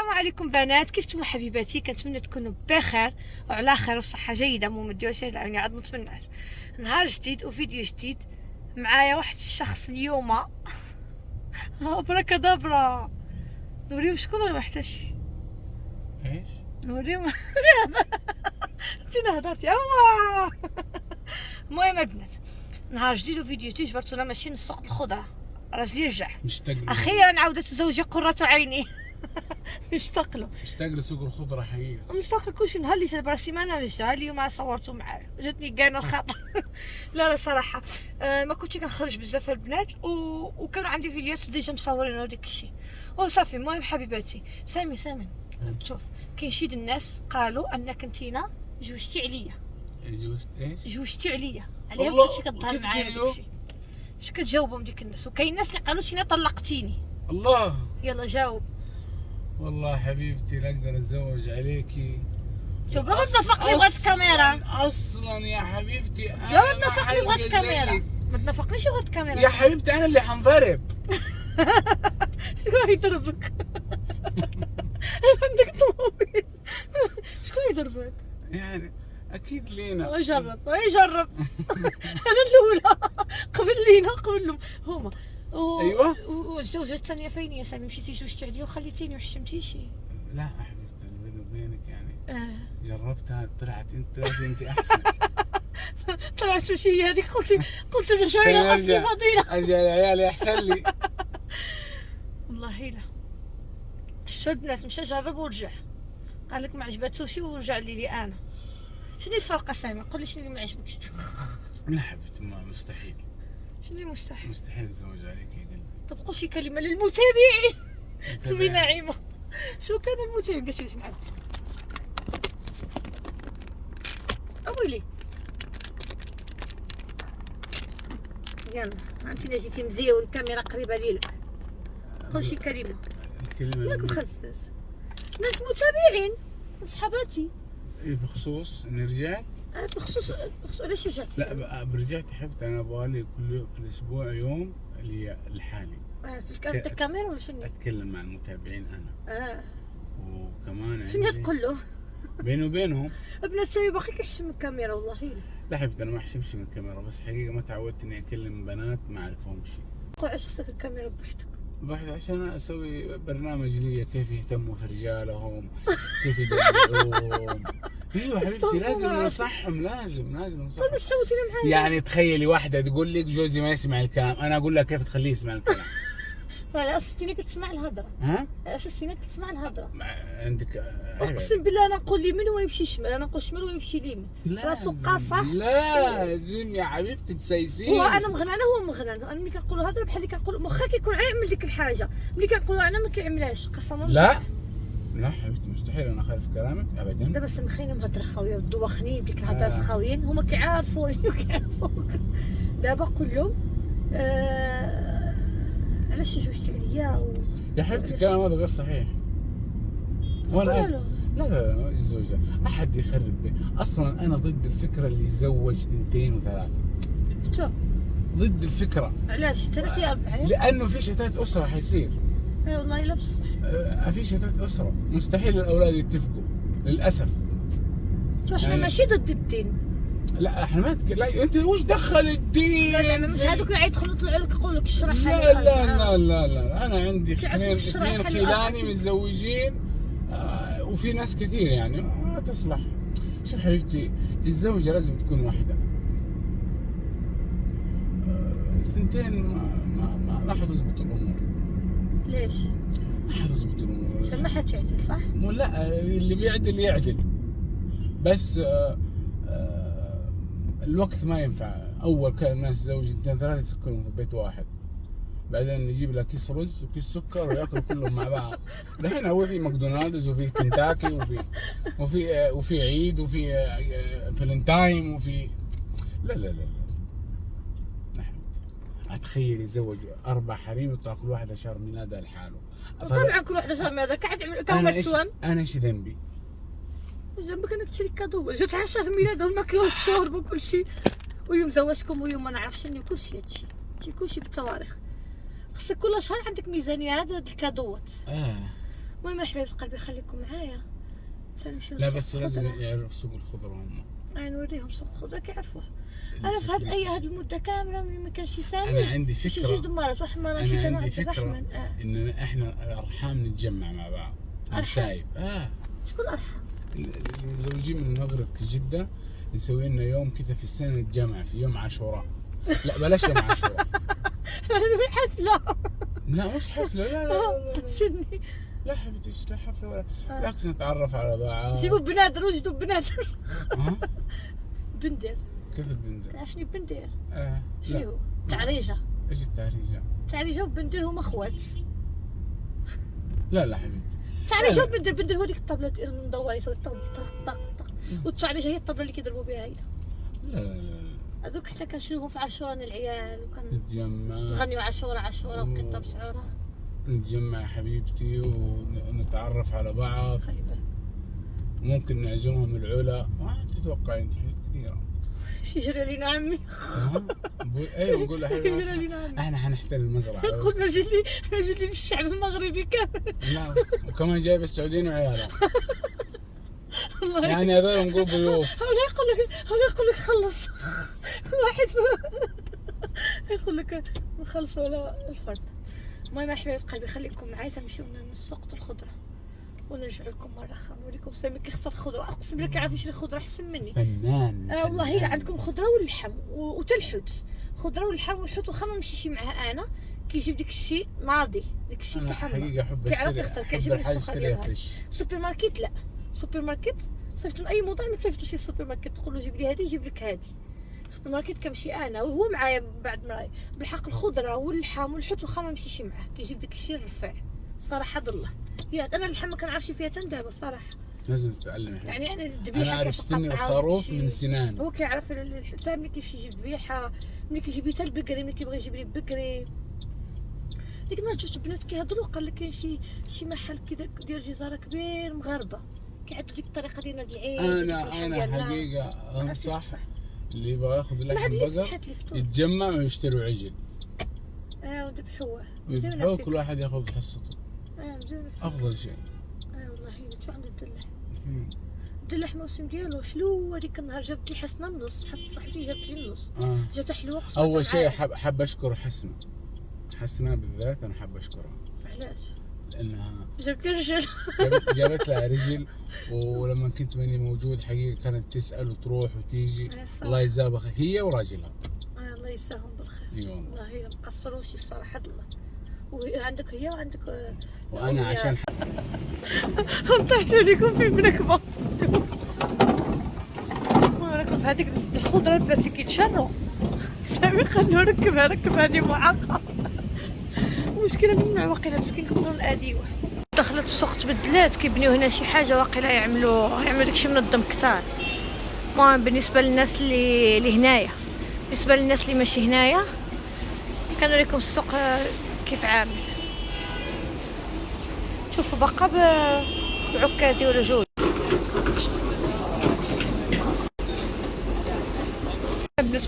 السلام عليكم بنات، كيفتم حبيباتي؟ كنتمنى تكونوا بخير وعلى خير وصحه جيده. مو مديوش يعني عاد نتمنى نهار جديد وفيديو جديد. معايا واحد الشخص اليوم ابركادابرا. نوريهم شكون ولا ما محتاجش؟ ايش؟ نوريهم. انت هضرتي المهم البنات، نهار جديد وفيديو جديد. جبرتونا ماشيين لسوق الخضره. راجلي رجع مشتاق اخيرا، عودت زوجي قرة عيني. مشتاق لسوق الخضرة حقيقة. مشتاق كلشي. نهار اللي جا راسي ما نامش، ها اليوم صورتو معاه جاتني كاين الخطر. لا صراحه ما كنتش كنخرج بزاف البنات وكانوا عندي فيديوهات ديجا مصورين وديك الشيء وصافي. المهم حبيباتي، سامي شوف، كاين شي الناس قالوا انك انتينا جوجتي عليا. جوزت ايش؟ جوجتي عليا عليا، والله كنتي كتظهر كيف معايا ديريو؟ داكشي. اش كتجاوبهم ديك الناس؟ وكاين ناس اللي قالوا شينا طلقتيني. الله، يلا جاوب. والله حبيبتي لا اقدر اتزوج عليكي. شوف بغا تنافقني بغات الكاميرا. اصلا يا حبيبتي لا تنافقني بغات الكاميرا، ما تنافقنيش بغات الكاميرا يا حبيبتي انا اللي حنضرب. شكون يضربك؟ عندك طوموبيل. شكون يضربك؟ يعني اكيد لينا. جرب انا الاولى قبل لينا قبلهم هما. ايوه. والزوجه الثانيه فين يا سامي؟ مشيتي جوجتي عليا وخليتيني وحشمتيشي. لا حبيبتي انا بيني وبينك يعني جربتها، طلعت انت احسن. طلعت شي هذيك، قلت له شويه اصلي فضيله. اجي عيالي احسن لي. والله لا. شو البنات مشى جرب ورجع، قال لك ما عجباتوش ورجع لي انا. شنو الفرق سامي؟ قول لي شنو اللي ما عجبكش؟ لا حبيبتي ما مستحيل. شنو اللي مستحيل؟ مستحيل اتزوج عليك يا قلبي. طب قول شي كلمه للمتابعين. تبي نعيمه. شو كان المتابع باش نعرف؟ اويلي يلا انت جيتي مزيون، الكاميرا قريبه ليك. قول شي كلمه. الكلمة ماك اللي مخسس ناس متابعين صحباتي. بخصوص اني رجعت. بخصوص علاش رجعت؟ لا رجعت حبيبتي، انا ابغالي كل يوم في الاسبوع يوم لي لحالي. في الكاميرا ولا شنو؟ اتكلم مع المتابعين انا. وكمان شنو تقول له؟ بيني وبينهم. ابن السامي باقيك يحشم من الكاميرا والله لا. لا حبيبتي انا ما احشمش من الكاميرا، بس حقيقه ما تعودت اني اكلم بنات ما اعرفهمش. قول علاش صرت الكاميرا بوحدك؟ واحد عشان اسوي برنامج لي كيف يهتموا في رجالهم، كيف يدلعوهم. ايوه حبيبتي لازم ننصحهم، لازم ننصحهم. طيب ايش حاولتينا معايا؟ يعني تخيلي واحده تقول لك جوزي ما يسمع الكلام، انا اقول لها كيف تخليه يسمع الكلام؟ على اساس انك تسمع الهضره. ها؟ على اساس انك تسمع الهضره. عندك اقسم بالله انا نقول يمين هو يمشي شمال، انا نقول شمال هو يمشي اليمين. راسو قاصح. لازم يا حبيبتي تسيسين. هو انا مغنانه هو مغنان. انا ملي كنقول هضره بحال اللي كنقول مخك يكون عامل ديك الحاجه، ملي كنقولوا انا ما كيعملهاش قسما بالله. لا حبيبتي مستحيل انا اخالف كلامك ابدا. دابا سمخينا مهضره خاويه ودوخني بديك الهضره الخاويين، هما كيعرفوني وكيعرفوك. دابا قول لهم علاش جوجتي عليا يا حبيبتي الكلام هذا غير صحيح. وانا لا الزوجة احد يخرب بي. اصلا انا ضد الفكره اللي يتزوج 2 و3. شفتو؟ ضد الفكره. علاش؟ انت في 4. لانه في شتات اسره حيصير. اي والله لا بصح. في شتات اسره مستحيل الاولاد يتفقوا للاسف. شو احنا يعني ماشي ضد الدين. لا احنا ما لا انت وش دخل الدين؟ لا زعما مش هذوك اللي يدخلوا يطلعوا لك يقول لك اشرح. لا انا عندي اثنين خلاني متزوجين. وفي ناس كثير يعني ما تصلح. شوف حبيبتي الزوجة لازم تكون واحدة. 2 ما راح تزبط الامور. ليش؟ ما حتزبط الامور عشان ما حتعدل صح؟ مو لا اللي بيعدل يعدل، بس الوقت ما ينفع. اول كان الناس يتزوجوا 2 3 يسكنوا في بيت واحد، بعدين نجيب له كيس رز وكيس سكر وياكلوا كلهم مع بعض. دحين هو في ماكدونالدز وفي كنتاكي وفي عيد وفي فالنتايم وفي لا اتخيل يتزوج 4 حريم ويطلع كل واحد شهر ميلاده لحاله. طبعا كل واحده شهر ميلادها قاعد يعمل كومتشون. انا ايش ذنبي؟ ذنبك انك تشري كادو. جات شهر ميلادهم ماكلوا الشرب وكل شيء، ويوم زواجكم ويوم ما نعرف شنو، كل شيء هادشي كل شيء بالتواريخ. خصك كل شهر عندك ميزانيه هذا الكادوات. المهم يا حبايب قلبي خليكم معايا تنمشيو لا بس لازم يعرف سوق الخضره هم. نوريهم سوق الخضره كيعرفوه. انا في هاد المده كامله ملي ما كانش يسامي. انا عندي فكره. جوج دمارات، واحد المره مشيت انا عندي وعبد فكره الرحمن. ان احنا الارحام نتجمع مع بعض. نسايب شكون الارحام؟ المتزوجين من المغرب في جده نسوي لنا يوم كذا في السنه نتجمع في يوم عاشوراء. لا بلاش يوم عاشوراء. حفله. لا مش حفله، لا شني؟ لا حبيبتي لا حفله ولا بالعكس نتعرف على بعض. جيبوا بنادر وجدوا بنادر. بندر. كيف البندر؟ تعرفني بندر؟ شنو هو؟ تعريجه. ايش التعريجه؟ تعريجه وبندر هما اخوات. لا حبيبتي. تعريجه وبندر، بندر هو ديك الطبله المدوره يسوي طق طق طق طق، والتعريجه هي الطبله اللي كيضربوا بها هيدا. لا هذوك حتى كنشوفهم في عاشوراء العيال نتجمع نغنيو عاشوراء وقطه بسعوره. نتجمع يا حبيبتي ونتعرف على بعض. ممكن نعزمهم العلا. ما تتوقعي انت حاجات كثيره. شي يجري علينا عمي. ايوه نقول له احنا حنحتل المزرعه. قلنا جي لي بالشعب المغربي كامل. لا وكمان جايب السعوديين وعيالهم. يعني هذول نقول ضيوف. هذا يقول لك خلص. واحد يقول لك نخلصوا على الفرد. المهم يا حبايب قلبي خليكم معايا تمشيو لسوق الخضره ونرجع لكم مره اخرى نوريكم سامي كيختار الخضره. اقسم لك يعرف يشري خضره احسن مني. فنان. والله الا عندكم خضره واللحم وتلحوت. خضره واللحم والحوت واخا ما نمشيش معها انا كيجيب ديك الشيء ناضي، ديك الشيء كيحمر. حقيقه حب كيعرف يختار. كيعجبني السخه ديالها. فريش. سوبر ماركت لا، سوبر ماركت صيفطوا اي موضوع ما تصيفطوش السوبر ماركت تقول له جيب لي هذه يجيب لك هذه. السوبر ماركت كنمشي انا وهو معايا بعد مراي بالحق الخضره واللحم والحوت واخا ما نمشيش معاه كيجيب داك الشيء الرفيع صراحه الله. انا اللحم ما كنعرفش فيها حتى دابا الصراحه. لازم تتعلم. يعني انا الذبيحه انا عارف سني الخروف من سنان. هو كيعرف حتى ملي كيمشي يجيب ذبيحه، ملي كيجيب حتى البقري، ملي كيبغي يجيب لي بقري. ديك النهار جوج بنات كيهضروا قال لك كاين شي محل كذا ديال جزاره كبير مغاربه كيعدوا ديك الطريقه ديالنا ديال العيد. انا حقيقه انصح اللي يبغى ياخذ لحم بقر يتجمع ويشتروا عجل. وذبحوه كل واحد ياخذ حصته. افضل شيء. والله شو عند الدلح موسم ديالو حلو. هذيك النهار جابت لي حسنه النص، حتى صاحبتي جابت لي النص. جاتها حلوه. اول شيء حاب اشكر حسنه بالذات. انا حاب اشكرها. علاش؟ لانها جابت لي رجل. جابت لها رجل، ولما كنت ماني موجود حقيقه كانت تسال وتروح وتيجي. الله يجزاها بخير هي وراجلها. الله يجزاهم بالخير. اي والله. والله ما قصروش الصراحه الله. وعندك هي وعندك وانا عشان طيحت عليكم في المنكبه. راكم في هذيك الخضره البنات كيتشروا. سامي خلونا نركب هذه معاقه. المشكله ممنوع واقيلا مسكين يكونوا الاديوه. دخلت السوق تبدلات كيبنيو هنا شي حاجه واقيلا يعملوا داكشي منظم كثار. المهم بالنسبه للناس اللي هنايا، بالنسبه للناس اللي ماشي هنايا كنوريكم السوق كيف عامل. شوفوا بقى بعكازي ولا جوج.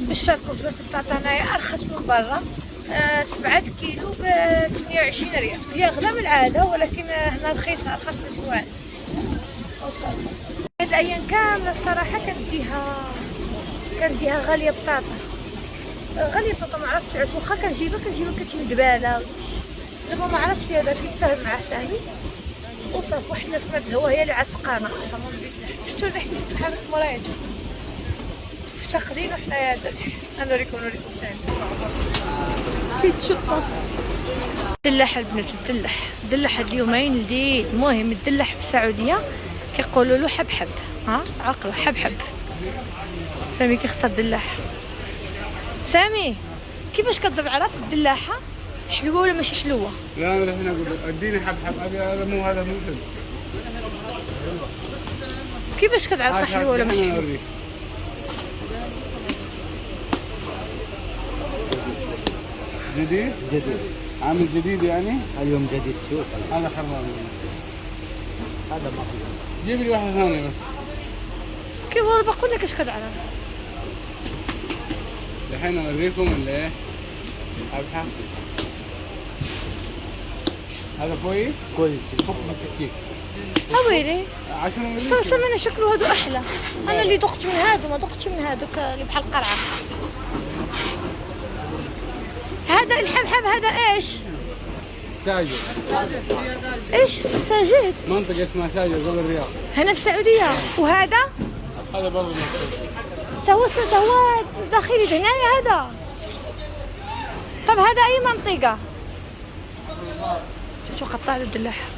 بالشرط البلاصه بتاعتنا هنايا ارخص من برا. 7 كيلو ب 28 ريال. هي اغلى من العاده ولكن هنا رخيصه ارخص من الحوال. هاد الايام كامله الصراحه كنديها غاليه بطاطا. غاليه بطاطا ما عرفتش علاش. واخا كنجيبها كتندباله دابا ما عرفتش هذا كيتفاهم مع سامي وصافي. واحد الناس ما الهوا هي اللي عتقانا قسما بالله. شفتوا ريحه الحامض المرايج مفتقدين وحنايا هذا انا نوريكم سامي كيتشطب. الدلاح البنات الدلاح هاد اليومين لذيذ. المهم الدلاح في السعوديه كيقولوا له حبحب. عقلوا حبحب. سامي كيختار الدلاح. سامي كيفاش كتضرب عرف الدلاحه حلوه ولا ماشي حلوه؟ لا انا هنا نقول اديني حبحب. هذا مو حلو. كيفاش كتعرفها حلوه ولا ماشي حلوه؟ جديد عامل جديد يعني. اليوم جديد. شوف هذا خربان. هذا ما في. جيب لي واحد ثاني بس. كيف والله بقول لك ايش كتعرف. الحين اوريكم اللي ايه. حبحب هذا كويس؟ كويس. فك بالسكين اويلي. عشان اوريك. طب سمعنا شكله هادو احلى. انا اللي دقت من هادو، ما دقتش من هادوك اللي بحال القرعه. هذا الحبحب هذا ايش؟ ساجد. ايش؟ ساجد. منطقة اسمها ساجد جنب الرياض. هنا في السعوديه. وهذا هذا برضه هو داخلي هنايا هذا. طب هذا اي منطقه؟ شو قطع له الدلاح.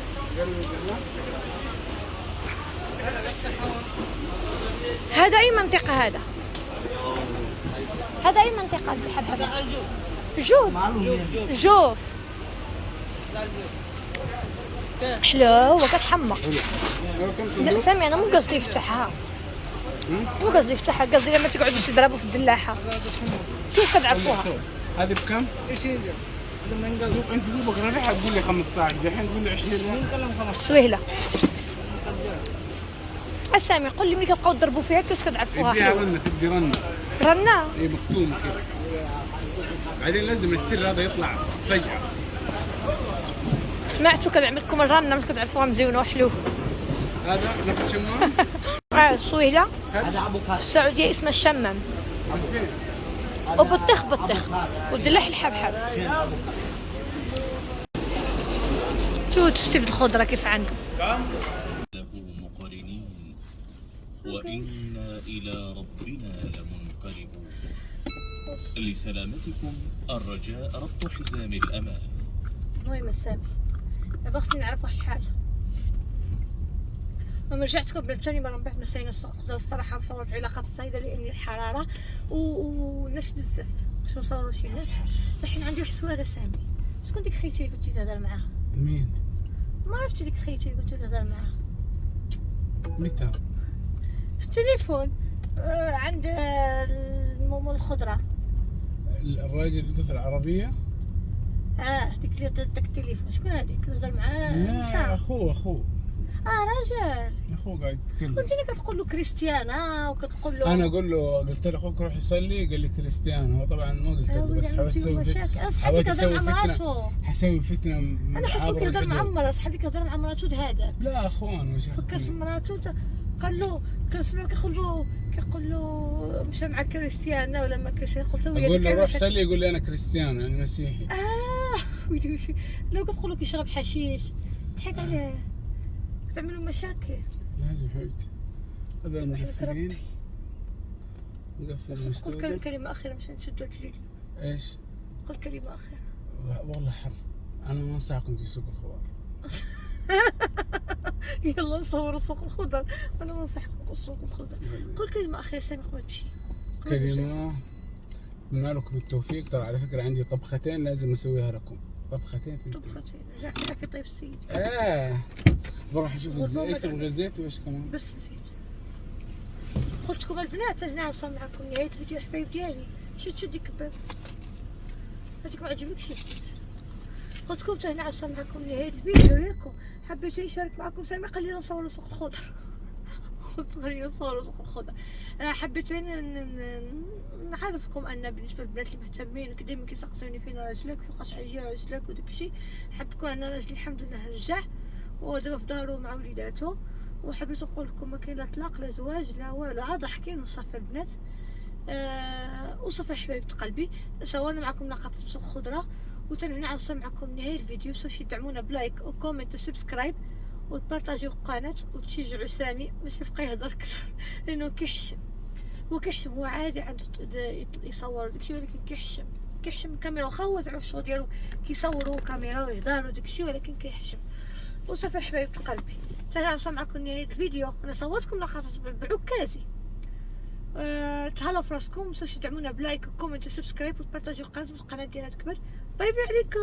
هذا اي منطقه هذا؟ هذا اي منطقه الحبحب؟ جوف. جوف حلو وكتحمق. لا سامي انا مو قصدي يفتحها، مو قصدي يفتحها، قصدي لما تقعدوا تضربوا في الدلاحه كيف كتعرفوها؟ هذه بكم؟ 20 انت دوبك رابحها تقول لي 15 دحين تقول لي 20. سويهله. السامي قول لي ملي كتبقاو تضربوا فيها كيفاش كتعرفوها؟ فيها رنه، تدي رنه. رنه؟ هي مكتومه كذا. بعدين لازم السر هذا يطلع فجأة. سمعتوا كنعمل لكم الرنه مش كتعرفوها مزيونه وحلو. هذا نفس شمام؟ سويهله هذا ابو في السعوديه اسمها الشمام. وبطخ والدلاح الحبحب. شو تستفيد الخضره كيف عندهم. له مقرنين وإنا إلى ربنا لمنقلبون. لسلامتكم الرجاء ربط حزام الأمان. المهم السامي بغيت نعرف واحد الحاجه. لما رجعت قبل ثاني مره من بعد ما سالينا السوق الخضره الصراحه مصورت علاقات سعيده لان الحراره والناس بزاف باش نصوروا شي ناس. الحين عندي واحد السؤال سامي، شكون ديك خيتي اللي قلتي تهضر معاها؟ مين؟ ما عرفتي ديك خيتي اللي قلتي تهضر معاها؟ متى؟ في التليفون عند مول الخضره. الراجل اللي في العربية؟ ديك اللي عطاتك التليفون شكون هذيك اللي تهضر معاه؟ لا نساء. اخوه راجل. اخوه قاعد يتكلم. كنتيني كتقول له كريستيانا وكتقول له انا اقول له قلت له اخوك روح يصلي قال لي كريستيانو. هو طبعا ما قلت له بس حاولت اسوي فتنه. اصحابي كهضر مع مراته. حسوي فتنه. انا حسبك كيهضر مع مرة، اصحابي كيهضر مع مراته هذا. لا اخوان وش فكرت مراته قال له كنسمعو كيقول له مشى مع كريستيانا ولا ما كريستيانا. قلت له اقول له روح صلي يقول لي انا كريستيانو يعني مسيحي. ويلي وشي. لو كتقول له كيشرب حشيش ضحك عليه كتعملوا مشاكل. لازم حبيبتي هذا المغفلين. نقفل قل كلمة أخيرة مشان نشدوا الجليل. ايش؟ قل كلمة أخيرة. والله حر. انا ما انصحكم تسوقوا الخضار. يلا نصوروا سوق الخضر. انا ما انصحكم سوق الخضر. قل كلمة أخيرة سامي قبل تمشي. كلمة اتمنى لكم التوفيق. ترى على فكرة عندي طبختين لازم اسويها لكم. طبختين رجعت في طيب السيد. بروح اشوف الزيت. ايش تبغى الزيت وايش كمان؟ بس زيت. قلت لكم البنات هنا وصل معكم نهاية الفيديو يا حبايب ديالي. شدي كباب هذيك ما عجبكش زيت. قلت لكم هنا وصل معكم نهاية الفيديو ياكم. حبيت نشارك معكم سامي قال لي نصوروا سوق الخضر. قلت خلينا نصوروا سوق الخضر. حبيت نعرفكم ان بالنسبه للبنات اللي مهتمين دائما كيسقسوني فين راجلك فوقاش حيجي راجلك وداك الشيء. حبيت انا راجلي الحمد لله رجع ودابا في دارو مع وليداتو. وحبيت نقول لكم ما كاين لا طلاق لا زواج لا والو، عاد ضحكين وصافي البنات. وصافي حبايب قلبي صورنا معكم لقطات سوق الخضره. وتنهنا عاوصل معكم نهاية الفيديو. سوشي دعمونا بلايك وكومنت وسبسكرايب وتبارطاجيو القناه وتشجعوا سامي باش يبقى يهضر اكثر لانه كيحشم. هو كيحشم، هو عادي عنده يصور داكشي ولكن كيحشم الكاميرا. واخا هو زعما في الشغل ديالو كيصوروا كاميرا ويهضر وداكشي ولكن كيحشم. وصافي حبايب قلبي تهلا وصل معكم نهاية الفيديو. انا صورتكم لقطات بعكازي. تهلاو في راسكم. متنساوش تدعمونا بلايك وكومنت وسبسكرايب وتبارطاجيو القناه والقناه ديالنا تكبر. باي باي عليكم.